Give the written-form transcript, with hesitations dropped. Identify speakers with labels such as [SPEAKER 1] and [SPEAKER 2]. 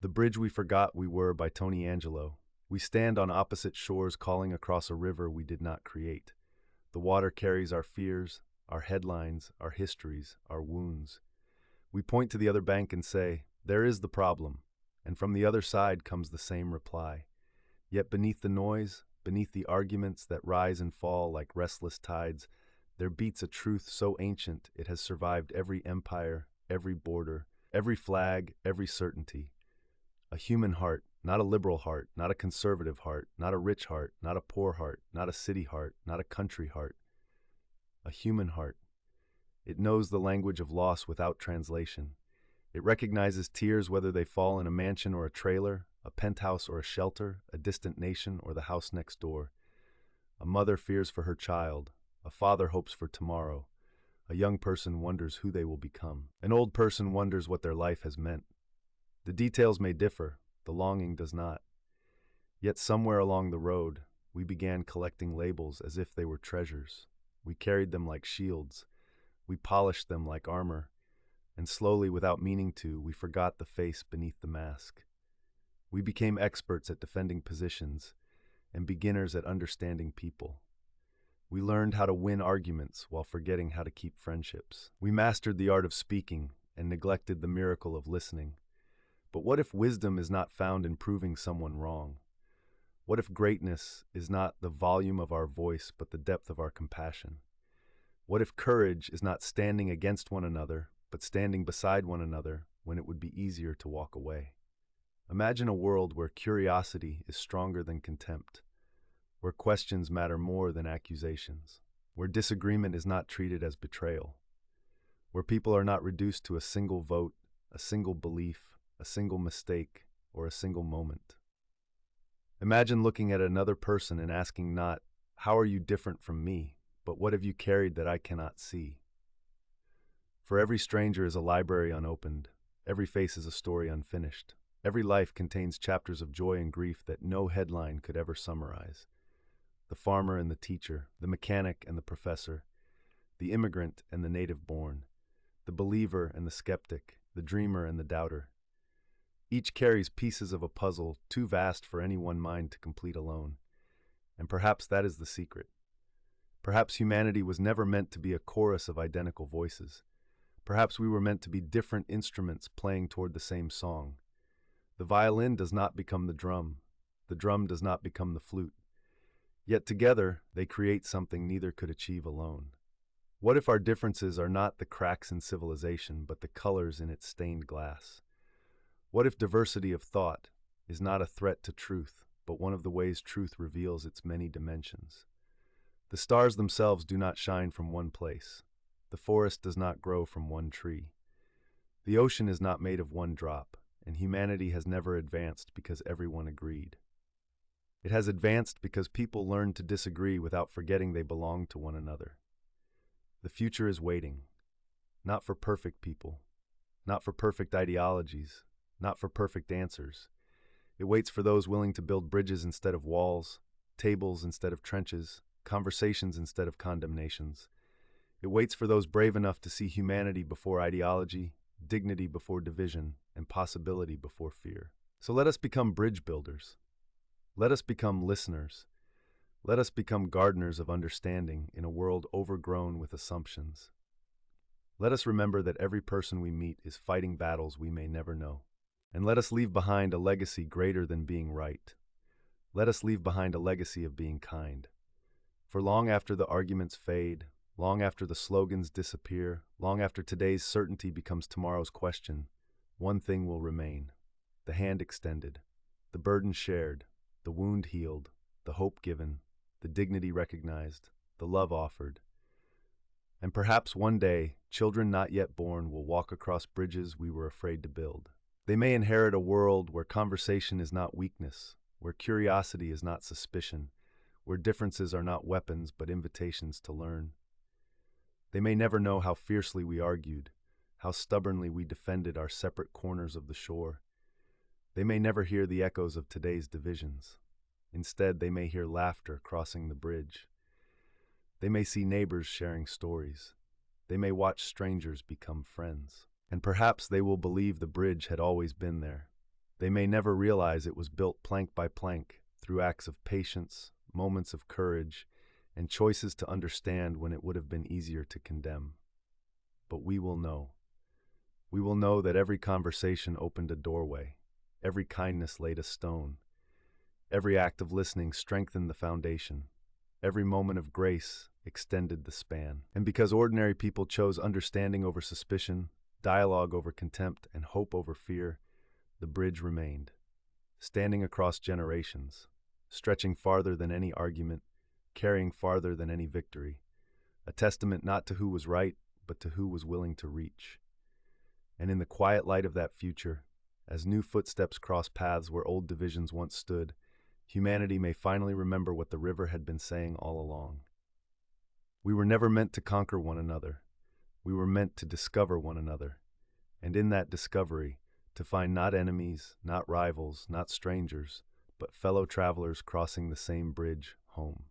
[SPEAKER 1] The Bridge We Forgot We Were by Tony Angelo. We stand on opposite shores calling across a river we did not create. The water carries our fears, our headlines, our histories, our wounds. We point to the other bank and say, "There is the problem," and from the other side comes the same reply. Yet beneath the noise, beneath the arguments that rise and fall like restless tides, there beats a truth so ancient it has survived every empire, every border, every flag, every certainty. A human heart, not a liberal heart, not a conservative heart, not a rich heart, not a poor heart, not a city heart, not a country heart. A human heart. It knows the language of loss without translation. It recognizes tears whether they fall in a mansion or a trailer, a penthouse or a shelter, a distant nation or the house next door. A mother fears for her child. A father hopes for tomorrow. A young person wonders who they will become. An old person wonders what their life has meant. The details may differ, the longing does not. Yet somewhere along the road, we began collecting labels as if they were treasures. We carried them like shields. We polished them like armor. And slowly, without meaning to, we forgot the face beneath the mask. We became experts at defending positions and beginners at understanding people. We learned how to win arguments while forgetting how to keep friendships. We mastered the art of speaking and neglected the miracle of listening. But what if wisdom is not found in proving someone wrong? What if greatness is not the volume of our voice, but the depth of our compassion? What if courage is not standing against one another, but standing beside one another when it would be easier to walk away? Imagine a world where curiosity is stronger than contempt, where questions matter more than accusations, where disagreement is not treated as betrayal, where people are not reduced to a single vote, a single belief, a single mistake, or a single moment. Imagine looking at another person and asking not, "How are you different from me?" but "What have you carried that I cannot see?" For every stranger is a library unopened, every face is a story unfinished, every life contains chapters of joy and grief that no headline could ever summarize. The farmer and the teacher, the mechanic and the professor, the immigrant and the native born, the believer and the skeptic, the dreamer and the doubter. Each carries pieces of a puzzle too vast for any one mind to complete alone. And perhaps that is the secret. Perhaps humanity was never meant to be a chorus of identical voices. Perhaps we were meant to be different instruments playing toward the same song. The violin does not become the drum does not become the flute. Yet together, they create something neither could achieve alone. What if our differences are not the cracks in civilization, but the colors in its stained glass? What if diversity of thought is not a threat to truth, but one of the ways truth reveals its many dimensions? The stars themselves do not shine from one place. The forest does not grow from one tree. The ocean is not made of one drop, and humanity has never advanced because everyone agreed. It has advanced because people learned to disagree without forgetting they belong to one another. The future is waiting, not for perfect people, not for perfect ideologies, not for perfect answers. It waits for those willing to build bridges instead of walls, tables instead of trenches, conversations instead of condemnations. It waits for those brave enough to see humanity before ideology, dignity before division, and possibility before fear. So let us become bridge builders. Let us become listeners. Let us become gardeners of understanding in a world overgrown with assumptions. Let us remember that every person we meet is fighting battles we may never know. And let us leave behind a legacy greater than being right. Let us leave behind a legacy of being kind. For long after the arguments fade, long after the slogans disappear, long after today's certainty becomes tomorrow's question, one thing will remain: the hand extended, the burden shared, the wound healed, the hope given, the dignity recognized, the love offered. And perhaps one day, children not yet born will walk across bridges we were afraid to build. They may inherit a world where conversation is not weakness, where curiosity is not suspicion, where differences are not weapons but invitations to learn. They may never know how fiercely we argued, how stubbornly we defended our separate corners of the shore. They may never hear the echoes of today's divisions. Instead, they may hear laughter crossing the bridge. They may see neighbors sharing stories. They may watch strangers become friends. And perhaps they will believe the bridge had always been there, They may never realize it was built plank by plank, through acts of patience, moments of courage, and choices to understand when it would have been easier to condemn. But we will know. We will know that every conversation opened a doorway, every kindness laid a stone, every act of listening strengthened the foundation, every moment of grace extended the span. And because ordinary people chose understanding over suspicion, dialogue over contempt, and hope over fear, the bridge remained, standing across generations, stretching farther than any argument, carrying farther than any victory, a testament not to who was right, but to who was willing to reach. And in the quiet light of that future, as new footsteps cross paths where old divisions once stood, humanity may finally remember what the river had been saying all along. We were never meant to conquer one another. We were meant to discover one another. And in that discovery, to find not enemies, not rivals, not strangers, but fellow travelers crossing the same bridge home.